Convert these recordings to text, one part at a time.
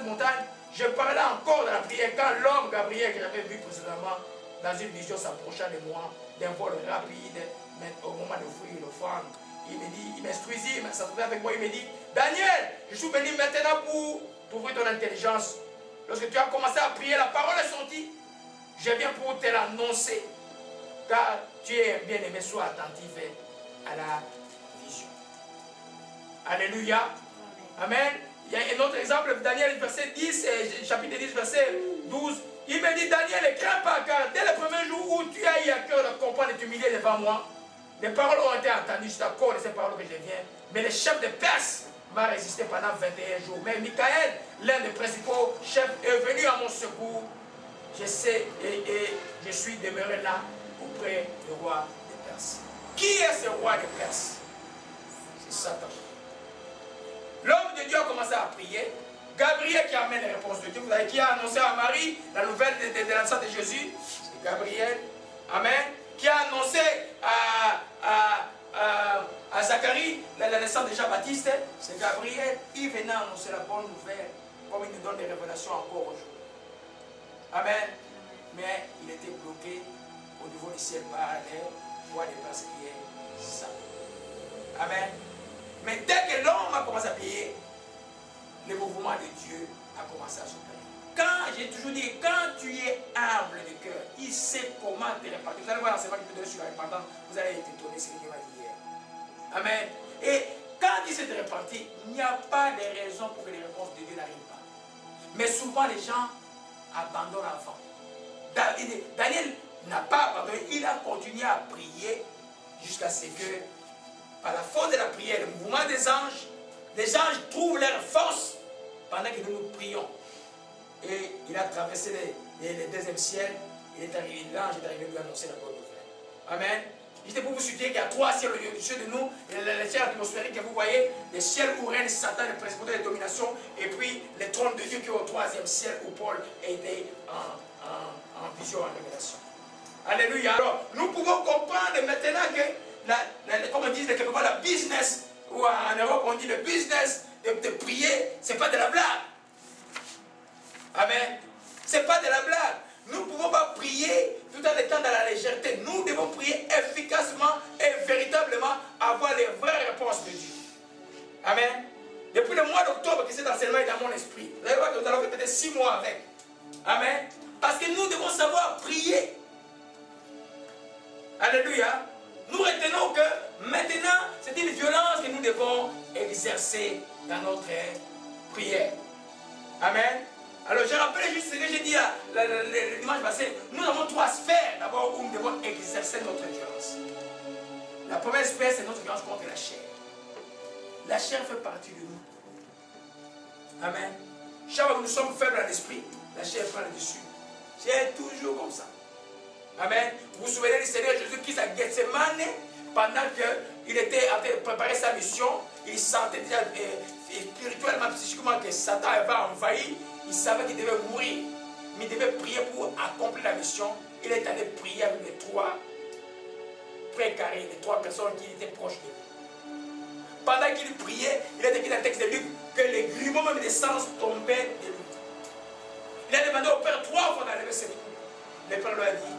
cette montagne, je parlais encore de la prière quand l'homme Gabriel que j'avais vu précédemment dans une vision s'approcha de moi d'un vol rapide, mais au moment d'offrir l'offrande, il me dit, il m'instruisit, il s'attendait avec moi, il me dit, Daniel, je suis venu maintenant pour t'ouvrir ton intelligence. Lorsque tu as commencé à prier, la parole est sortie. Je viens pour te l'annoncer. Car tu es bien-aimé, sois attentif à la vision. Alléluia. Amen. Il y a un autre exemple, Daniel, verset 10, chapitre 10, verset 12. Il me dit, Daniel, ne crains pas, car dès le premier jour où tu as eu à cœur de comprendre et t'humilier devant moi, les paroles ont été entendues, je t'accorde ces paroles que je viens. Mais le chef de Perse m'a résisté pendant 21 jours. Mais Michael, l'un des principaux chefs, est venu à mon secours. Je sais et je suis demeuré là auprès du roi des Perses. Qui est ce roi des Perses? C'est Satan. L'homme de Dieu a commencé à prier. Gabriel qui amène les réponses de Dieu. Vous savez qui a annoncé à Marie la nouvelle de la naissance de Jésus? C'est Gabriel. Amen. Qui a annoncé à Zacharie la naissance de Jean-Baptiste? C'est Gabriel. Il venait annoncer la bonne nouvelle, comme il nous donne des révélations encore aujourd'hui. Amen. Mais il était bloqué au niveau du ciel par les rois des Perses qui est Satan. Amen. Mais dès que l'homme a commencé à prier, le mouvement de Dieu a commencé à s'opérer. Quand, j'ai toujours dit, quand tu es humble de cœur, il sait comment te répartir. Vous allez voir l'enseignement qu'il peut donner sur la repentance, vous allez être étonné, c'est ce qu'il m'a dit hier. Amen. Et quand il s'est réparti, il n'y a pas de raison pour que les réponses de Dieu n'arrivent pas. Mais souvent les gens abandonnent l'enfant. Daniel n'a pas abandonné, il a continué à prier jusqu'à ce que, par la force de la prière, le mouvement des anges, les anges trouvent leur force pendant que nous prions. Et il a traversé le deuxième ciel, l'ange est arrivé lui annoncer la bonne nouvelle. Amen. J'étais pour vous citer qu'il y a trois ciels au-dessus de nous, le ciel atmosphérique que vous voyez, le ciel où règne Satan, le principauté de domination, et puis le trône de Dieu qui est au troisième ciel où Paul était en vision, en révélation. Alléluia. Alors, nous pouvons comprendre maintenant que, comme on dit le Québécois, la business, ou en Europe on dit le business de prier, ce n'est pas de la blague. Amen. Ce n'est pas de la blague. Nous ne pouvons pas prier tout en étant dans la légèreté. Nous devons prier efficacement et véritablement avoir les vraies réponses de Dieu. Amen. Depuis le mois d'octobre que cet enseignement est dans mon esprit, vous allez voir que nous allons faire peut-être 6 mois avec. Amen. Parce que nous devons savoir prier. Alléluia. Nous retenons que maintenant, c'est une violence que nous devons exercer dans notre prière. Amen. Alors je rappelle juste ce que j'ai dit le dimanche passé. Nous avons 3 sphères d'abord où nous devons exercer notre violence. La première sphère, c'est notre violence contre la chair. La chair fait partie de nous. Amen. Chaque fois que nous sommes faibles à l'esprit, la chair prend le dessus. C'est toujours comme ça. Amen. Vous vous souvenez du Seigneur Jésus-Christ à Gethsemane, pendant qu'il était en train de préparer sa mission, il sentait déjà spirituellement, psychiquement que Satan va envahir. Il savait qu'il devait mourir, mais il devait prier pour accomplir la mission. Il est allé prier avec les 3 précarés, les 3 personnes qui étaient proches de lui. Pendant qu'il priait, il a écrit dans le texte de Luc que les grumeaux même des sens tombaient de lui. Il a demandé au Père 3 fois d'enlever ses coups. Le Père lui a dit,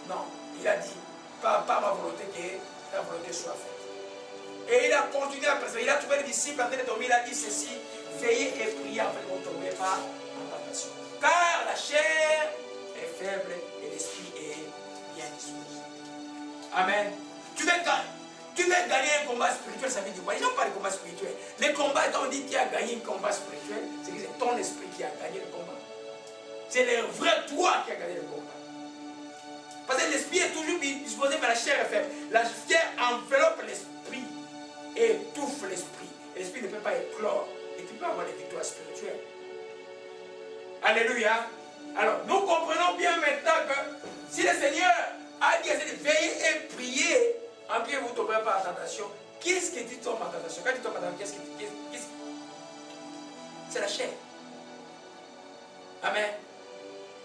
non, il a dit, pas ma volonté, que ta volonté soit faite. Et il a continué à persévérer. Il a trouvé les disciples en train de dormir. Il a dit ceci, veillez et priez afin que vous ne tombiez pas en tentation. Car la chair est faible et l'esprit est bien disposé. Amen. Tu veux gagner un combat spirituel, ça veut dire quoi? Les gens parlent de combat spirituel. Les combats, quand on dit qui a gagné un combat spirituel, c'est que c'est ton esprit qui a gagné le combat. C'est le vrai toi qui a gagné le combat. Parce que l'esprit est toujours disposé, mais la chair est faible. La chair enveloppe l'esprit et étouffe l'esprit. L'esprit ne peut pas éclore. Et tu peux avoir des victoires spirituelles. Alléluia. Alors, nous comprenons bien maintenant que si le Seigneur a dit de veiller et prier, en prier vous ne tomberez pas en tentation. Qu'est-ce que tu tombes en tentation? Quand tu tombes en tentation, qu'est-ce que tu... C'est la chair. Amen.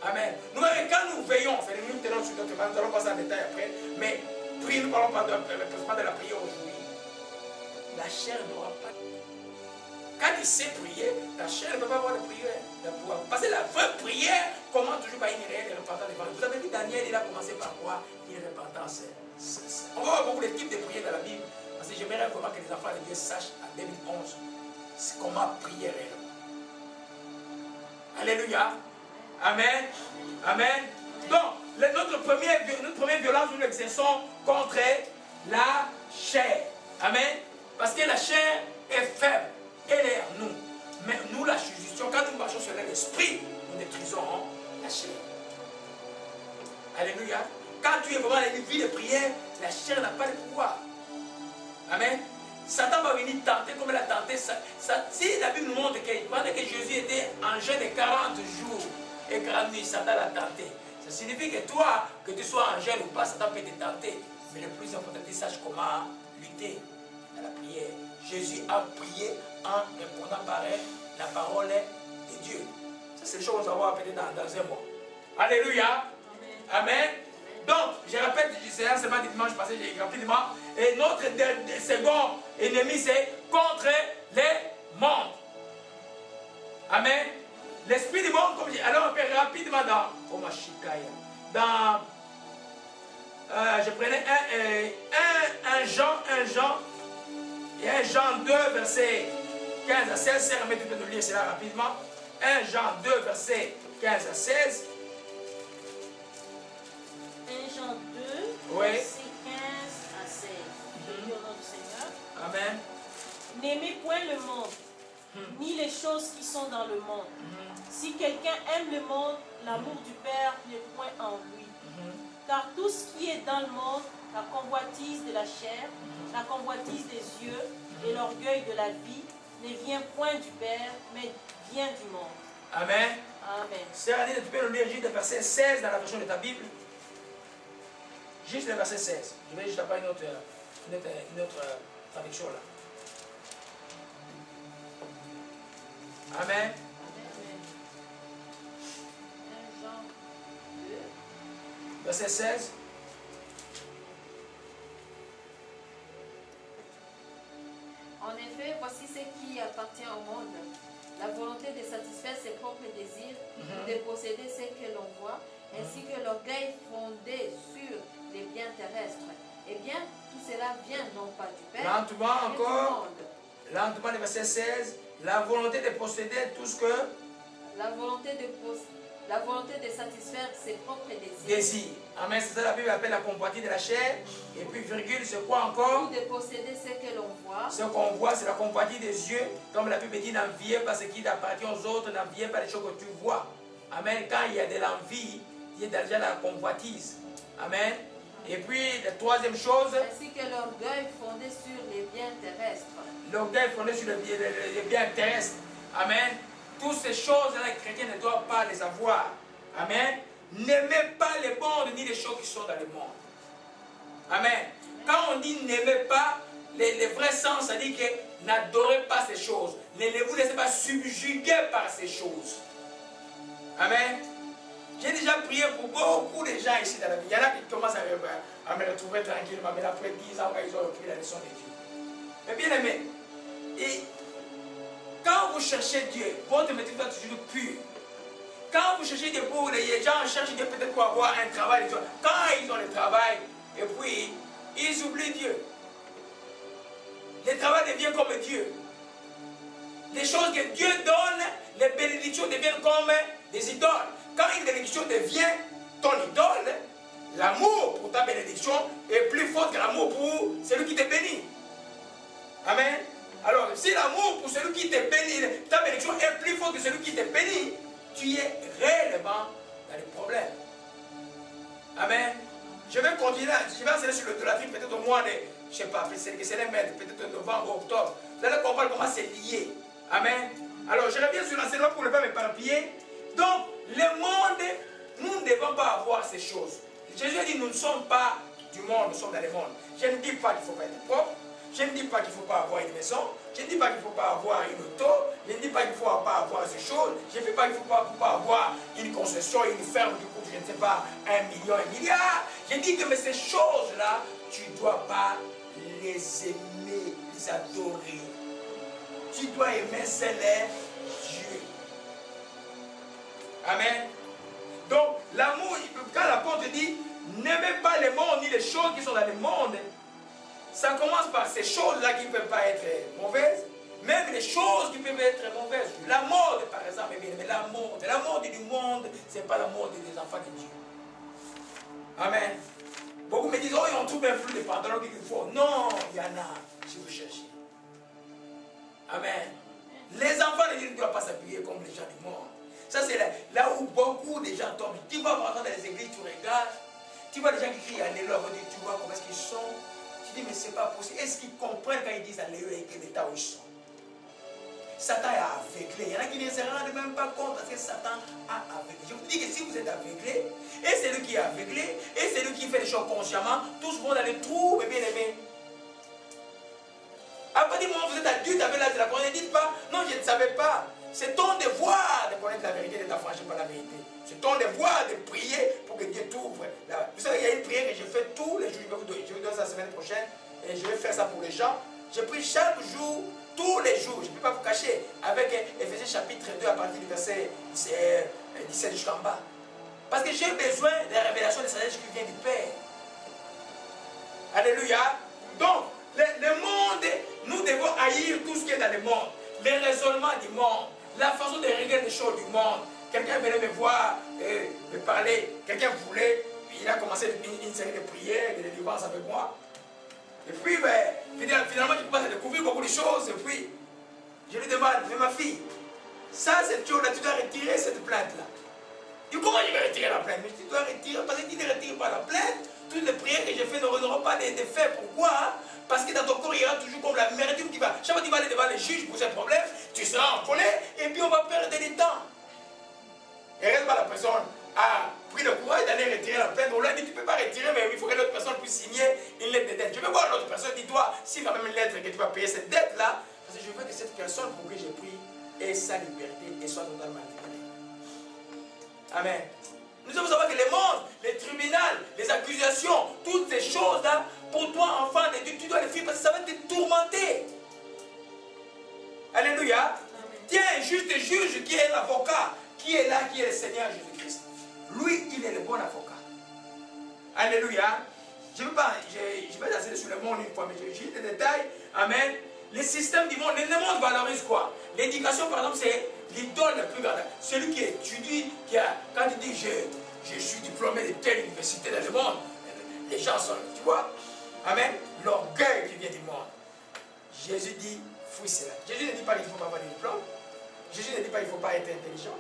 Amen. Nous, quand nous veillons, nous tenons sur notre main, nous allons passer en détail après, mais priez, nous parlons pas de la prière aujourd'hui. La chair n'aura pas. Quand tu sais prier, ta chair ne peut pas avoir de prière. Parce que la vraie prière commence toujours par une réelle repentance devant Dieu. Vous avez vu Daniel, il a commencé par quoi? Une repentance. On va voir beaucoup de types de prières dans la Bible. Parce que j'aimerais vraiment que les enfants de Dieu sachent en 2011 comment prier réellement. Alléluia. Amen. Amen. Donc, notre première violence, nous l'exerçons contre la chair. Amen. Parce que la chair est faible. Elle est en nous. Mais nous la justifions. Quand nous marchons sur l'esprit, nous détruisons la chair. Alléluia. Quand tu es vraiment dans une vie de prière, la chair n'a pas de pouvoir. Amen. Satan va venir tenter comme il a tenté. Si la Bible nous montre que pendant que Jésus était en jeûne de 40 jours et 40 nuits, Satan l'a tenté. Ça signifie que toi, que tu sois en jeûne ou pas, Satan peut te tenter. Mais le plus important, tu saches comment lutter dans la prière. Jésus a prié en répondant par la parole de Dieu. Ça, c'est les choses qu'on va voir peut-être dans un mois. Alléluia. Amen. Amen. Donc, je répète, c'est seulement dimanche passé, j'ai écrit rapidement. Et notre second ennemi, c'est contre les mondes. Amen. L'esprit du monde, comme je dis, alors on fait rapidement dans Omashikaya. Dans, je prenais un Jean, et 1 Jean 2, verset 15 à 16. C'est remettre de lire cela rapidement. 1 Jean 2, verset 15 à 16. 1 Jean 2, oui. verset 15 à 16. Je lis au nom du Seigneur. Amen. N'aimez point le monde, ni les choses qui sont dans le monde. Si quelqu'un aime le monde, l'amour du Père n'est point en lui. Car tout ce qui est dans le monde, la convoitise de la chair, la convoitise des yeux et l'orgueil de la vie, ne vient point du Père, mais vient du monde. Amen. Amen. Sœur Adine, tu peux nous lire juste le verset 16 dans la version de ta Bible? Juste le verset 16. Je vais juste avoir une autre traduction là. Amen. 1 Jean 2. Verset 16. En effet, voici ce qui appartient au monde. La volonté de satisfaire ses propres désirs, de posséder ce que l'on voit, ainsi que l'orgueil fondé sur les biens terrestres. Eh bien, tout cela vient non pas du Père, Lentement mais du encore. monde. Lentement, le verset 16. La volonté de posséder tout ce que... La volonté de satisfaire ses propres désirs. Désir. Amen. C'est ça la Bible appelle la convoitise de la chair. Et puis, virgule, c'est quoi encore? Ou de posséder ce que l'on voit. Ce qu'on voit, c'est la convoitise des yeux. Comme la Bible dit, n'enviez pas ce qui appartient aux autres, n'enviez pas les choses que tu vois. Amen. Quand il y a de l'envie, il y a déjà la convoitise. Amen. Et puis, la troisième chose, Ainsi que l'orgueil fondé sur les biens terrestres. l'orgueil fondé sur les biens terrestres. Amen. Toutes ces choses-là, les chrétiens ne doivent pas les avoir. Amen. N'aimez pas les mondes ni les choses qui sont dans le monde. Amen. Quand on dit n'aimez pas, le vrai sens, ça dit que n'adorez pas ces choses. Ne vous laissez pas subjuguer par ces choses. Amen. J'ai déjà prié pour beaucoup de gens ici dans la vie. Il y en a qui commencent à me retrouver tranquillement, mais après 10 ans, ils ont repris la leçon de Dieu. Mais bien aimé, et quand vous cherchez Dieu, votre métier doit être toujours pur. Quand vous cherchez Dieu pour les gens cherchent Dieu peut-être pour avoir un travail. Quand ils ont le travail, et puis ils oublient Dieu. Le travail devient comme Dieu. Les choses que Dieu donne, les bénédictions deviennent comme des idoles. Quand une bénédiction devient ton idole, l'amour pour ta bénédiction est plus fort que l'amour pour celui qui te bénit. Amen. Alors, si l'amour pour celui qui te bénit, ta bénédiction est plus fort que celui qui te bénit, tu es réellement dans les problèmes. Amen. Je vais continuer, je vais enseigner sur l'idolâtrie peut-être au mois de, je ne sais pas, peut-être novembre, octobre. Vous allez comprendre comment c'est lié. Amen. Alors, je reviens sur l'enseignement pour ne pas m'éparpiller. Donc, le monde, nous ne devons pas avoir ces choses. Jésus a dit, nous ne sommes pas du monde, nous sommes dans le monde. Je ne dis pas qu'il ne faut pas être propre. Je ne dis pas qu'il ne faut pas avoir une maison. Je ne dis pas qu'il ne faut pas avoir une auto. Je ne dis pas qu'il ne faut pas avoir ces choses. Je ne dis pas qu'il ne faut pas avoir une concession, une ferme qui coûte, je ne sais pas, 1 million, 1 milliard. Je dis que mais ces choses-là, tu ne dois pas les aimer, les adorer. tu dois aimer seul Dieu. Amen. Donc, l'amour, quand l'apôtre dit, n'aimez pas le monde ni les choses qui sont dans le monde, ça commence par ces choses-là qui ne peuvent pas être mauvaises, même les choses qui peuvent être mauvaises. La mode, par exemple, mais la mode du monde, ce n'est pas la mode des enfants de Dieu. Amen. Beaucoup me disent, oh, on trouve un flux de pantalons qu'il faut. Non, il y en a, si vous cherchez. Amen. Les enfants de Dieu ne doivent pas s'appuyer comme les gens du monde. Ça, c'est là où beaucoup de gens tombent. Tu vas par exemple dans les églises, tu regardes, tu vois les gens qui crient Alléluia, tu vois comment est-ce qu'ils sont. Tu dis, mais c'est pas possible. Est-ce qu'ils comprennent quand ils disent Alléluia et quel état où ils sont? Satan est aveuglé. Il y en a qui ne se rendent même pas compte parce que Satan a aveuglé. Je vous dis que si vous êtes aveuglé, et c'est lui qui est aveuglé, et c'est lui qui fait les choses consciemment, tous vont dans les trous, mais bien aimé. Après, dis-moi, vous êtes adulte avec l'âge de la connaissance, ne dites pas, non, je ne savais pas. C'est ton devoir de connaître la vérité et d'être affranchi par la vérité. C'est ton devoir de prier pour que Dieu t'ouvre. Vous savez, il y a une prière que je fais tous les jours. Je vais vous donner ça la semaine prochaine. Et je vais faire ça pour les gens. Je prie chaque jour, tous les jours. Je ne peux pas vous cacher. Avec Éphésiens chapitre 2 à partir du verset 17 jusqu'en bas. Parce que j'ai besoin de la révélation de sagesse qui vient du Père. Alléluia. Donc, le monde, nous devons haïr tout ce qui est dans le monde. Les raisonnements du monde. La façon de regarder les choses du monde. Quelqu'un venait me voir, me parler. Quelqu'un voulait, il a commencé une série de prières, de délivrances avec moi. Et puis, ben, finalement, je commence à découvrir beaucoup de choses. Et puis, je lui demande, mais ma fille, ça, cette chose-là, tu dois retirer cette plainte-là. Et comment je vais retirer la plainte? Mais tu dois retirer, parce que tu ne retires pas la plainte, toutes les prières que j'ai faites n'auront pas d'effet. Pourquoi? Parce que dans ton corps, il y aura toujours comme la merde qui va. Chaque fois que tu vas aller devant les juges pour ce problème, tu seras en colère et puis on va perdre du temps. Et reste pas la personne a pris le courage d'aller retirer la plainte. On lui a dit, tu ne peux pas retirer, mais il faut que l'autre personne puisse signer une lettre de dette. Je vais voir l'autre personne, dis-toi, s'il y a même une lettre que tu vas payer cette dette-là, parce que je veux que cette personne pour qui j'ai pris ait sa liberté et soit totalement libérée. Amen. Nous devons savoir que le monde, les tribunaux, les accusations, toutes ces choses-là, pour toi, enfant de Dieu, tu dois les fuir parce que ça va te tourmenter. Alléluia. Tiens, un juste juge qui est l'avocat, qui est là, qui est le Seigneur Jésus-Christ. Lui, il est le bon avocat. Alléluia. Je ne vais pas danser sur le monde une fois, mais je vais juste des détails. Amen. Le système du monde, le monde valorise quoi? L'éducation, par exemple, c'est l'idole la plus grande. Celui qui étudie, quand il dit je suis diplômé de telle université dans le monde, les gens sont, tu vois? Amen. L'orgueil qui vient du monde. Jésus dit, fouille cela. Jésus ne dit pas qu'il ne faut pas avoir de diplôme. Jésus ne dit pas qu'il ne faut pas être intelligent.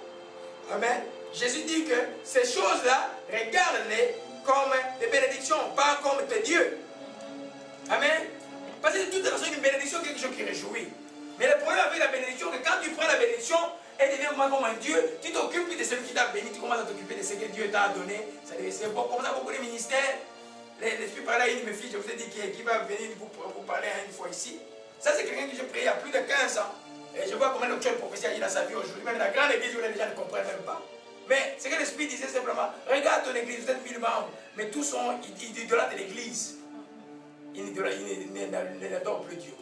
Amen. Jésus dit que ces choses-là, regarde-les comme des bénédictions, pas comme tes dieux. Amen. Parce que de toute façon, une bénédiction, quelque chose qui réjouit. Mais le problème avec la bénédiction, c'est que quand tu prends la bénédiction, elle devient comme un Dieu, tu t'occupes de celui qui t'a béni, tu commences à t'occuper de ce que Dieu t'a donné. C'est bon, comme ça, beaucoup de ministères. L'Esprit parlait à une de mes filles, je vous ai dit, qui va venir vous parler une fois ici. Ça, c'est quelqu'un que j'ai prié il y a plus de 15 ans. Et je vois comment l'autre prophétie agit dans sa vie aujourd'hui. Même la grande église, les gens ne comprennent même pas. Mais c'est que l'Esprit disait simplement, regarde ton église, vous êtes 1000 membres, mais tous sont idolâtres de l'église. Ils n'adorent plus Dieu.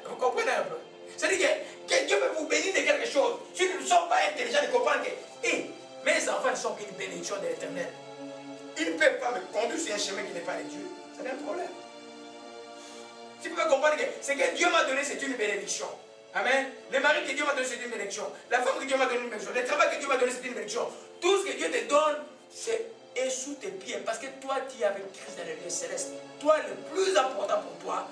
Vous comprenez un peu? C'est-à-dire que Dieu peut vous bénir de quelque chose. Si nous ne sommes pas intelligents de comprendre que mes enfants ne sont qu'une bénédiction de l'Éternel. Ils ne peuvent pas me conduire sur un chemin qui n'est pas de Dieu. C'est un problème. Si vous pouvez comprendre que ce que Dieu m'a donné, c'est une bénédiction. Amen. Le mari que Dieu m'a donné, c'est une bénédiction. La femme que Dieu m'a donné, c'est une bénédiction. Le travail que Dieu m'a donné, c'est une bénédiction. Tout ce que Dieu te donne, c'est sous tes pieds. Parce que toi, tu es avec Christ dans les lieux célestes. Toi, le plus important pour toi,